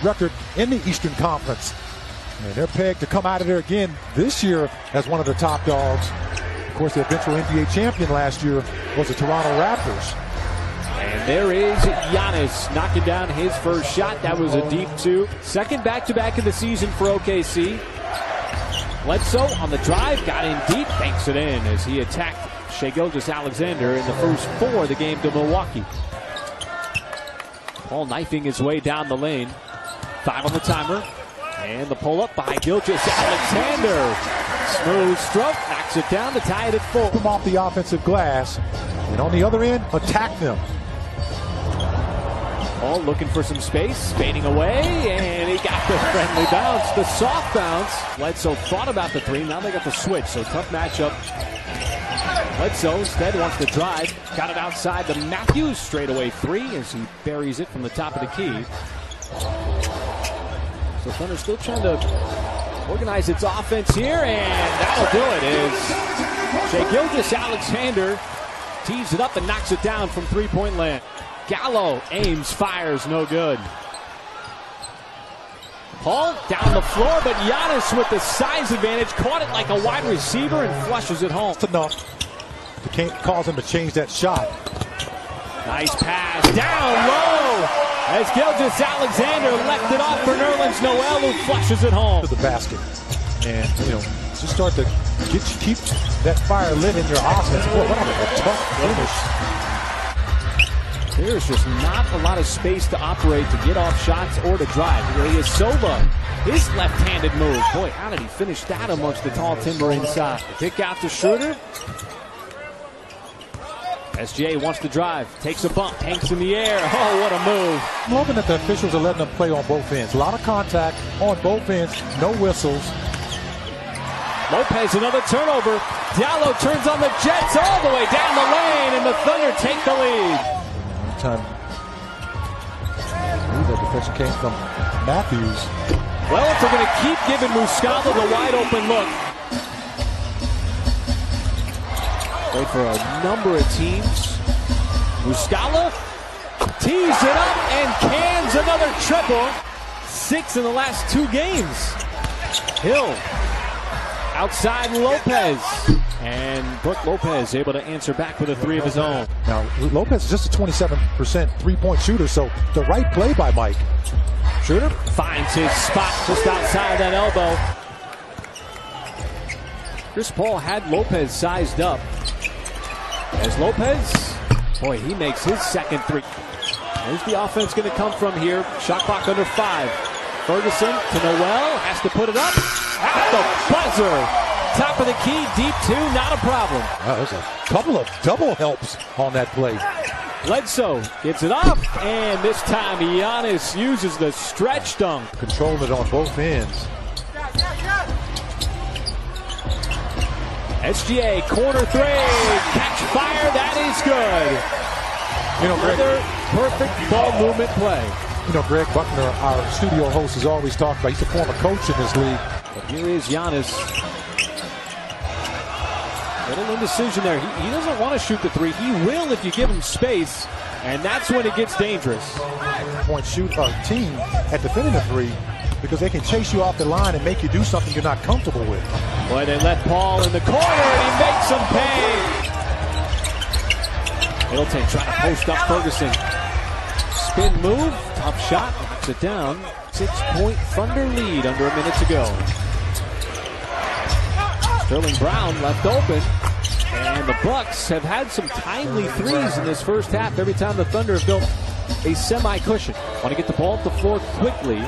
record in the Eastern Conference. And they're pegged to come out of there again this year as one of the top dogs. Of course, the eventual NBA champion last year was the Toronto Raptors. And there is Giannis knocking down his first shot. That was a deep two. Second back-to-back of the season for OKC. Bledsoe on the drive, got in deep, banks it in as he attacked Shai Gilgeous-Alexander in the first 4 of the game to Milwaukee. Paul knifing his way down the lane. 5 on the timer. And the pull-up by Gilgeous-Alexander. Smooth stroke, knocks it down to tie it at 4. Come off the offensive glass, and on the other end, attack them. Paul looking for some space, fading away, and he got the friendly bounce, the soft bounce. Bledsoe thought about the 3, now they got the switch, so tough matchup. Bledsoe instead wants to drive, got it outside to Matthews, straightaway 3 as he buries it from the top of the key. So Thunder still trying to organize its offense here, and that'll do it as Shai Gilgeous-Alexander tees it up and knocks it down from 3-point land. Gallo aims, fires, no good. Paul down the floor, but Giannis with the size advantage caught it like a wide receiver and flushes it home. That's enough to cause him to change that shot. Nice pass down low as Gilgeous-Alexander left it off for Nerlens Noel, who flushes it home to the basket. And just start to keep that fire lit in your offense. Boy, what a tough finish. There's just not a lot of space to operate, to get off shots or to drive. Ilyasova, his left-handed move. Boy, how did he finish that amongst the tall timber inside? Kick out to Schroeder. SGA wants to drive, takes a bump, hangs in the air. Oh, what a move. I'm hoping that the officials are letting them play on both ends. A lot of contact on both ends, no whistles. Lopez, another turnover. Diallo turns on the Jets all the way down the lane, and the Thunder take the lead. Time. The defense came from Matthews. Well, if they're going to keep giving Muscala the wide open look. Wait for a number of teams. Muscala tees it up and cans another triple. 6 in the last 2 games. Hill outside Lopez. And Brook Lopez able to answer back with a 3 of his own. Now, Lopez is just a 27% three-point shooter, so the right play by Mike. Schroeder finds his spot just outside that elbow. Chris Paul had Lopez sized up. As Lopez, boy, he makes his second 3. Where's the offense going to come from here? Shot clock under 5. Ferguson to Noel, has to put it up. At the buzzer. Top of the key, deep 2, not a problem. There's a couple of double helps on that play. Bledsoe gives it up, and this time Giannis uses the stretch dunk. Controlling it on both ends. SGA, corner 3, catch fire, that is good. Another perfect ball movement play. Greg Buckner, our studio host, has always talked about, he's a former coach in this league. But here is Giannis. Little indecision there. He doesn't want to shoot the 3. He will if you give him space, and that's when it gets dangerous. Point shoot team at defending the 3 because they can chase you off the line and make you do something you're not comfortable with. Boy, they let Paul in the corner, and he makes him pay. Middleton trying to post up Ferguson. Spin move, tough shot, knocks it down. 6-point Thunder lead under a minute to go. Sterling Brown left open, and the Bucks have had some timely 3s in this first half every time the Thunder have built a semi-cushion. Want to get the ball up the floor quickly.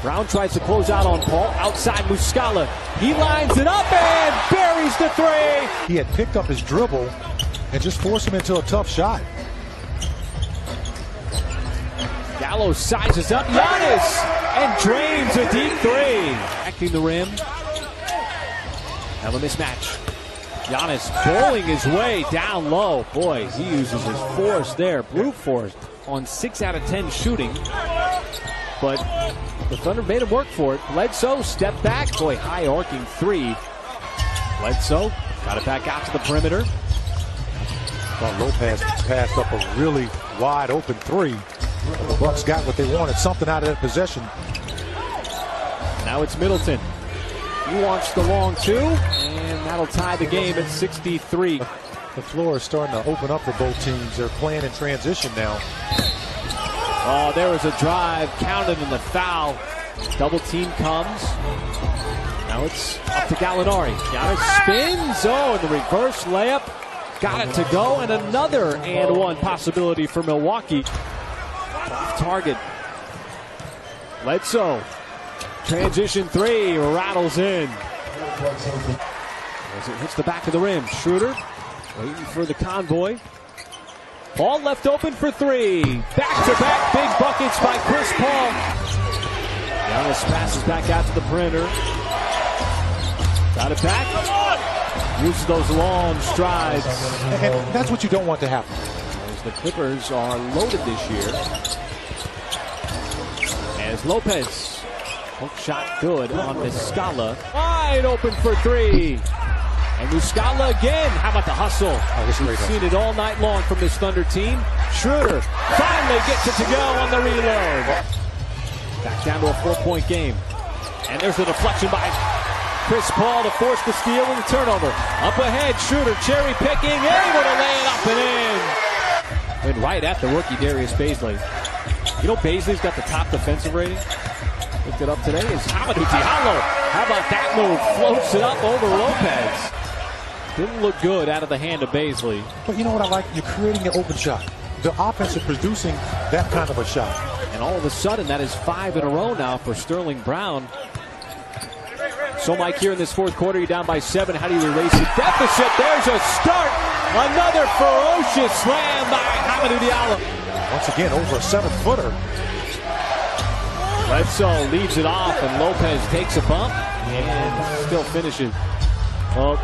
Brown tries to close out on Paul, outside Muscala. He lines it up and buries the 3. He had picked up his dribble and just forced him into a tough shot. Gallo sizes up Giannis and drains a deep 3. Acting the rim. Now a mismatch. Giannis bowling his way down low. Boy, he uses his force there, brute force, on 6 out of 10 shooting. But the Thunder made him work for it. Bledsoe stepped back. Boy, high arcing 3. Bledsoe got it back out to the perimeter. Lopez passed up a really wide open 3. The Bucks got what they wanted, something out of that possession. Now it's Middleton. He wants the long two, and that'll tie the game at 63. The floor is starting to open up for both teams. They're playing in transition now. Oh, there was a drive, counted in the foul. Double team comes. Now it's up to Gallinari. Giannis spins. Oh, and the reverse layup. Got it to go, and another and one possibility for Milwaukee. Off target. Bledsoe. Transition three, rattles in. As it hits the back of the rim. Schroeder waiting for the convoy. Paul left open for three. Back-to-back big buckets by Chris Paul. Giannis passes back out to the perimeter. Got it back. Uses those long strides. And that's what you don't want to happen. As the Clippers are loaded this year. As Lopez. Hook shot good on Muscala. Wide open for three. And Muscala again. How about the hustle? We've seen it all night long from this Thunder team. Schroeder finally gets it to go on the reload. Back down to a 4-point game. And there's the deflection by Chris Paul to force the steal and the turnover. Up ahead, Schroeder cherry picking, able to lay it up and in. And right at the rookie Darius Bazley. You know Bazley's got the top defensive rating? Looked it up today. Is Hamidou Diallo. How about that move? Floats it up over Lopez. Didn't look good out of the hand of Bazley. But you know what I like? You're creating an open shot. The offense is producing that kind of a shot. And all of a sudden, that is 5 in a row now for Sterling Brown. So, Mike, here in this fourth quarter, you're down by 7. How do you erase the deficit? There's a start. Another ferocious slam by Hamidou Diallo. Once again, over a 7-footer. Bledsoe leaves it off, and Lopez takes a bump and still finishes. Well,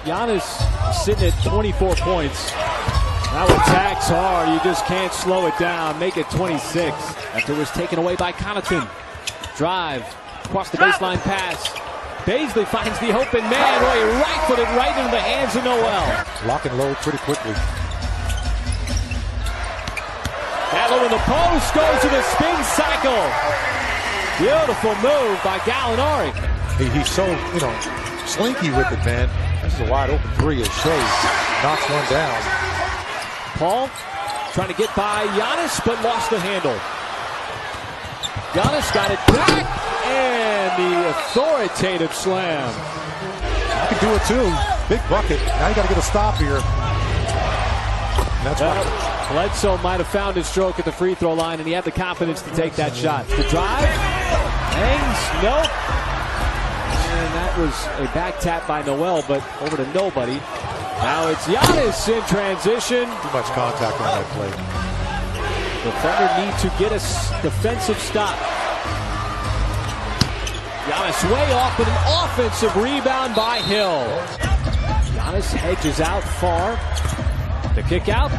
Giannis sitting at 24 points. Now attacks hard. You just can't slow it down. Make it 26. After it was taken away by Connaughton. Drive. Across the baseline pass. Bazley finds the open man. Roy right-footed right into the hands of Noel. Lock and load pretty quickly. Gallo in the post. Goes to the spin cycle. Beautiful move by Gallinari. He's so, slinky with it, man. This is a wide open three as Shea knocks one down. Paul trying to get by Giannis, but lost the handle. Giannis got it back, and the authoritative slam. I can do it too. Big bucket. Now you got to get a stop here. And that's why Bledsoe might have found his stroke at the free throw line, and he had the confidence to take that shot. The drive, hangs, nope. And that was a back tap by Noel, but over to nobody. Now it's Giannis in transition. Too much contact on that play. The Thunder need to get a defensive stop. Giannis way off with an offensive rebound by Hill. Giannis hedges out far. The kick out.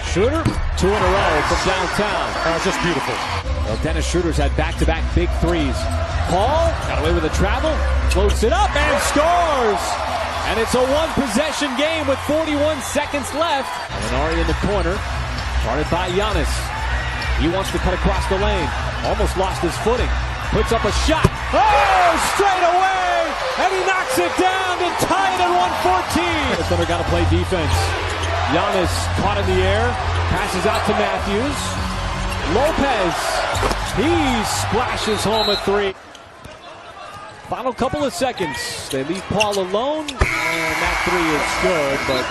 Schroeder, 2 in a row from downtown. Just beautiful. Well, Dennis Schroeder's had back-to-back big threes. Paul got away with a travel, floats it up and scores. And it's a one-possession game with 41 seconds left. And Ari in the corner, guarded by Giannis. He wants to cut across the lane. Almost lost his footing. Puts up a shot. Oh, straight away! And he knocks it down to tie it at 114. The Thunder got to play defense. Giannis caught in the air, passes out to Matthews. Lopez, he splashes home a 3. Final couple of seconds. They leave Paul alone, and that 3 is good, but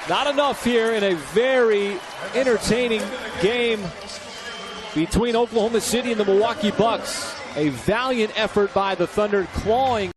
not enough here in a very entertaining game between Oklahoma City and the Milwaukee Bucks. A valiant effort by the Thunder, clawing